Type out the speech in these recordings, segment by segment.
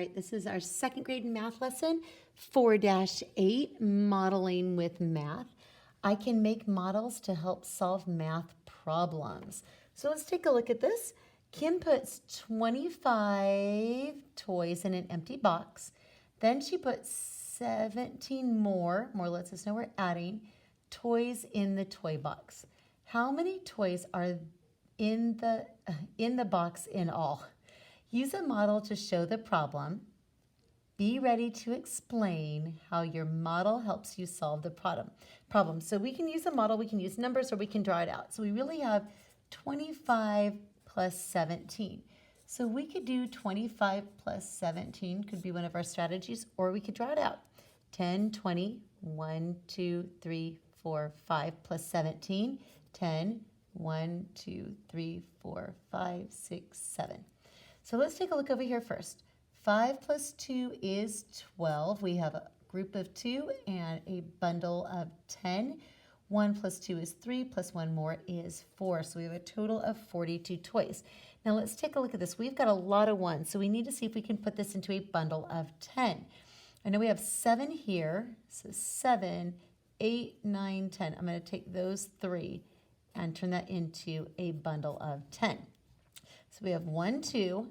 Right, this is our second grade math lesson, 4-8, modeling with math. I can make models to help solve math problems. So let's take a look at this. Kim puts 25 toys in an empty box. Then she puts 17 more lets us know we're adding, toys in the toy box. How many toys are in the box in all? Use a model to show the problem. Be ready to explain how your model helps you solve the problem. So we can use a model, we can use numbers, or we can draw it out. So we really have 25 plus 17. So we could do 25 plus 17, could be one of our strategies, or we could draw it out. 10, 20, 1, 2, 3, 4, 5 plus 17, 10, 1, 2, 3, 4, 5, 6, 7. So let's take a look over here first. 5 plus 2 is 12. We have a group of 2 and a bundle of 10. 1 plus 2 is 3, plus 1 more is 4. So we have a total of 42 toys. Now let's take a look at this. We've got a lot of 1s, so we need to see if we can put this into a bundle of 10. I know we have 7 here, so 7, 8, 9, 10. I'm going to take those 3 and turn that into a bundle of 10. So we have 1, 2,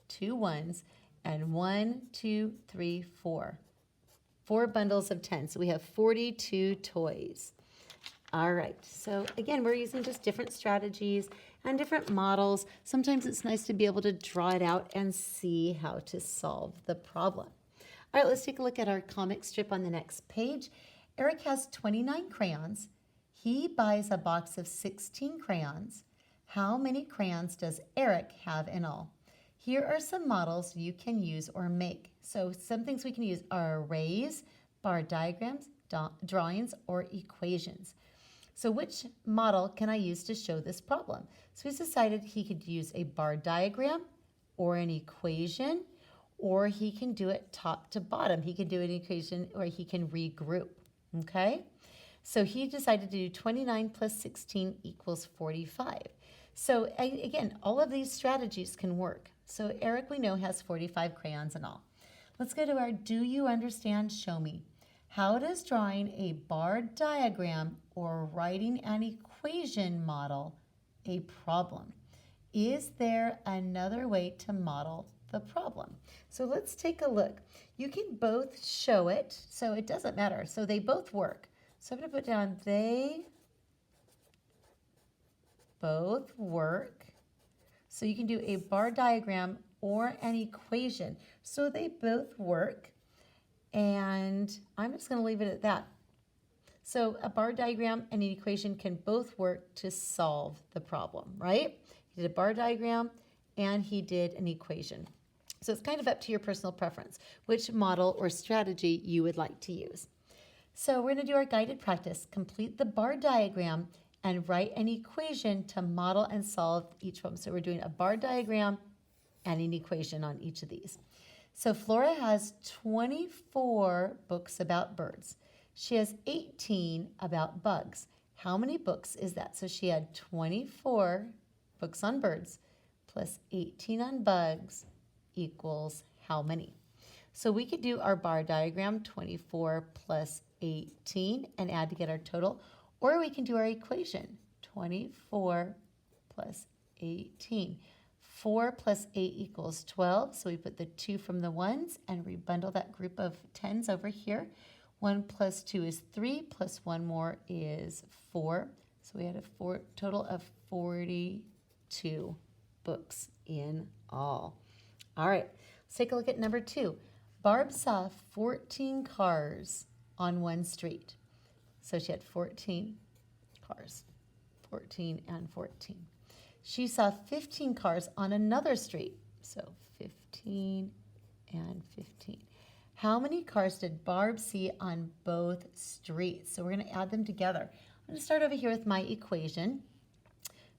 2 1s, and 1, 2, 3, 4. 4 bundles of 10. So we have 42 toys. All right. So again, we're using just different strategies and different models. Sometimes it's nice to be able to draw it out and see how to solve the problem. All right, let's take a look at our comic strip on the next page. Eric has 29 crayons. He buys a box of 16 crayons. How many crayons does Eric have in all? Here are some models you can use or make. So some things we can use are arrays, bar diagrams, drawings, or equations. So which model can I use to show this problem? So he's decided he could use a bar diagram or an equation, or he can do it top to bottom. He can do an equation, or he can regroup, okay? So he decided to do 29 plus 16 equals 45. So again, all of these strategies can work. So Eric, we know, has 45 crayons in all. Let's go to our Do You Understand? Show Me. How does drawing a bar diagram or writing an equation model a problem? Is there another way to model the problem? So let's take a look. You can both show it, so it doesn't matter. So they both work. So I'm going to put down they both work. So you can do a bar diagram or an equation. So they both work, and I'm just going to leave it at that. So a bar diagram and an equation can both work to solve the problem, right? He did a bar diagram and he did an equation. So it's kind of up to your personal preference, which model or strategy you would like to use. So we're going to do our guided practice. Complete the bar diagram and write an equation to model and solve each one. So we're doing a bar diagram and an equation on each of these. So Flora has 24 books about birds. She has 18 about bugs. How many books is that? So she had 24 books on birds plus 18 on bugs equals how many? So we could do our bar diagram, 24 plus 18, and add to get our total. Or we can do our equation, 24 plus 18. 4 plus 8 equals 12, so we put the 2 from the 1s and rebundle that group of 10s over here. 1 plus 2 is 3, plus 1 more is 4. So we had a total of 42 books in all. All right, let's take a look at number 2. Barb saw 14 cars on one street. So she had 14 cars, 14 and 14. She saw 15 cars on another street. So 15 and 15. How many cars did Barb see on both streets? So we're going to add them together. I'm going to start over here with my equation.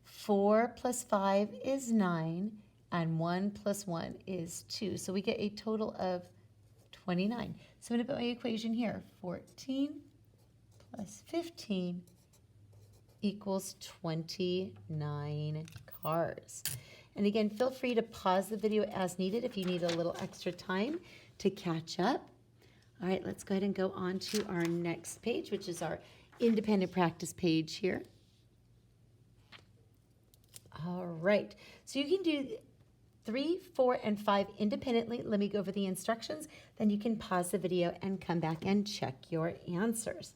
4 plus 5 is 9, and 1 plus 1 is 2. So we get a total of 29. So I'm going to put my equation here. 14 plus 15 equals 29 cars. And again, feel free to pause the video as needed if you need a little extra time to catch up. All right, let's go ahead and go on to our next page, which is our independent practice page here. All right, so you can do 3, 4, and 5 independently. Let me go over the instructions. Then you can pause the video and come back and check your answers.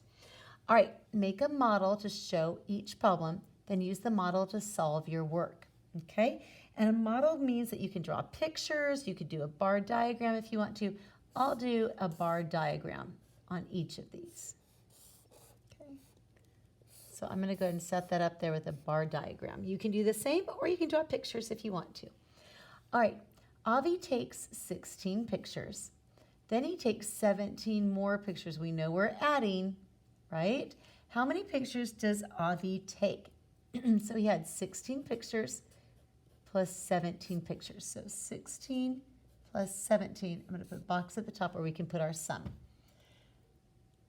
All right, make a model to show each problem, then use the model to solve your work, okay? And a model means that you can draw pictures, you could do a bar diagram if you want to. I'll do a bar diagram on each of these. Okay. So I'm going to go ahead and set that up there with a bar diagram. You can do the same, or you can draw pictures if you want to. All right, Avi takes 16 pictures. Then he takes 17 more pictures. We know we're adding, right? How many pictures does Avi take? So he had 16 pictures plus 17 pictures. So 16 plus 17. I'm going to put a box at the top where we can put our sum.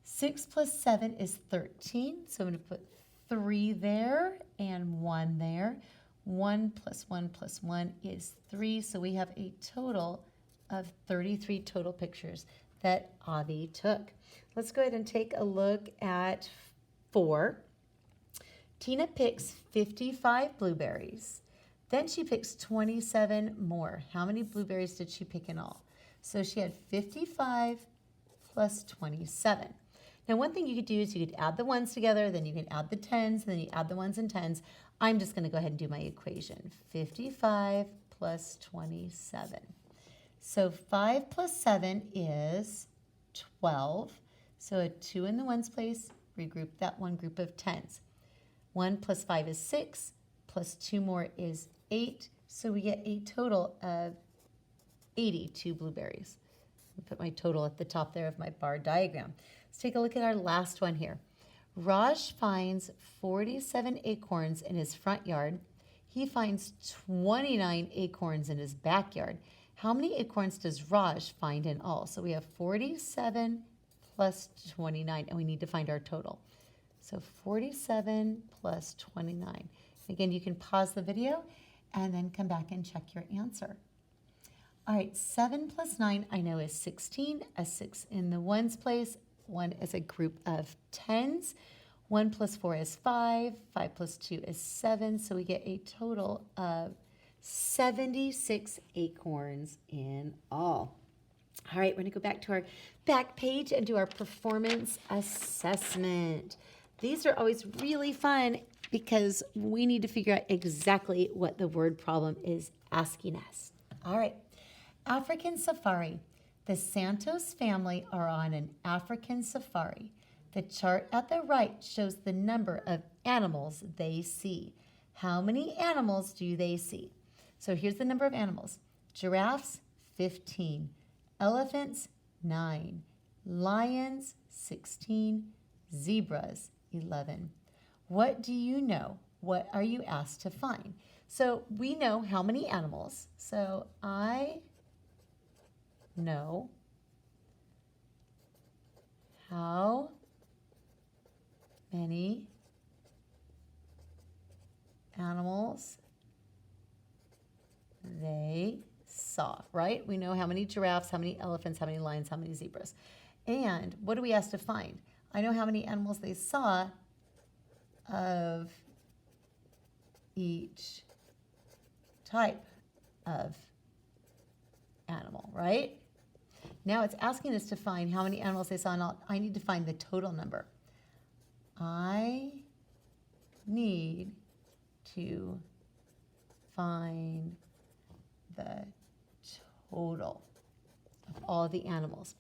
6 plus 7 is 13. So I'm going to put 3 there and 1 there. 1 plus 1 plus 1 is 3. So we have a total of 33 total pictures that Avi took. Let's go ahead and take a look at 4. Tina picks 55 blueberries. Then she picks 27 more. How many blueberries did she pick in all? So she had 55 plus 27. Now, one thing you could do is you could add the ones together, then you can add the tens, and then you add the ones and tens. I'm just going to go ahead and do my equation. 55 plus 27. So 5 plus 7 is 12. So a 2 in the ones place, regroup that one group of tens. 1 plus 5 is 6, plus 2 more is 8. So we get a total of 82 blueberries. I'll put my total at the top there of my bar diagram. Let's take a look at our last one here. Raj finds 47 acorns in his front yard. He finds 29 acorns in his backyard. How many acorns does Raj find in all? So we have 47 plus 29, and we need to find our total. So 47 plus 29. Again, you can pause the video and then come back and check your answer. All right, 7 plus 9 I know is 16, a 6 in the ones place, 1 is a group of tens. 1 plus 4 is 5, 5 plus 2 is 7, so we get a total of 76 acorns in all. All right, we're going to go back to our back page and do our performance assessment. These are always really fun because we need to figure out exactly what the word problem is asking us. All right, African safari. The Santos family are on an African safari. The chart at the right shows the number of animals they see. How many animals do they see? So here's the number of animals. Giraffes, 15. Elephants, 9. Lions, 16. Zebras, 11. What do you know? What are you asked to find? So we know how many animals. So I know how many animals they saw, right? We know how many giraffes, how many elephants, how many lions, how many zebras. And what are we asked to find? I know how many animals they saw of each type of animal, right? Now it's asking us to find how many animals they saw, and I need to find the total number. I need to find the total of all the animals.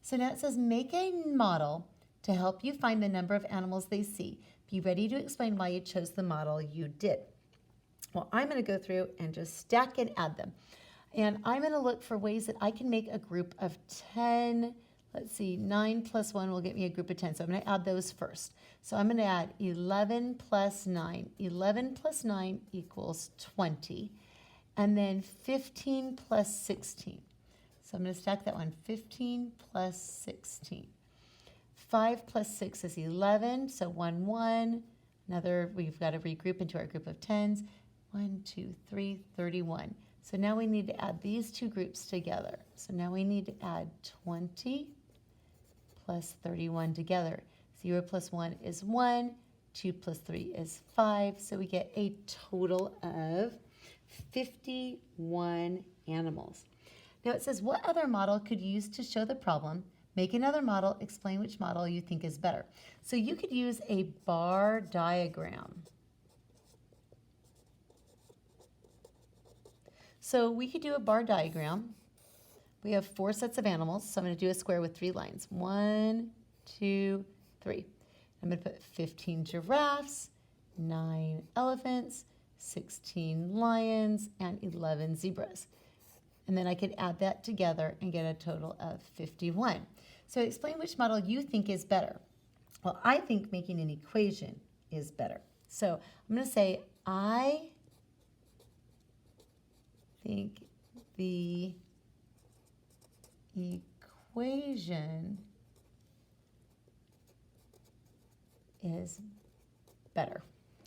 So now it says make a model to help you find the number of animals they see. Be ready to explain why you chose the model you did. Well, I'm going to go through and just stack and add them. And I'm going to look for ways that I can make a group of 10. Let's see, 9 plus 1 will get me a group of 10. So I'm going to add those first. So I'm going to add 11 plus 9. 11 plus 9 equals 20. And then 15 plus 16. So I'm going to stack that one. 15 plus 16. 5 plus 6 is 11. So 1, 1. Another, we've got to regroup into our group of 10s. 1, 2, 3, 31. So now we need to add these two groups together. So now we need to add 20 plus 31 together. 0 plus 1 is 1. 2 plus 3 is 5. So we get a total of 51 animals. Now it says, what other model could you use to show the problem? Make another model, explain which model you think is better. So you could use a bar diagram. So we could do a bar diagram. We have 4 sets of animals, so I'm going to do a square with 3 lines. 1, 2, 3. I'm going to put 15 giraffes, 9 elephants, 16 lions, and 11 zebras. And then I could add that together and get a total of 51. So explain which model you think is better. Well, I think making an equation is better. So I'm going to say I think the equation is better.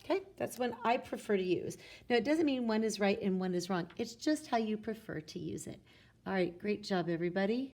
Okay, that's one I prefer to use. Now, it doesn't mean one is right and one is wrong. It's just how you prefer to use it. All right, great job, everybody.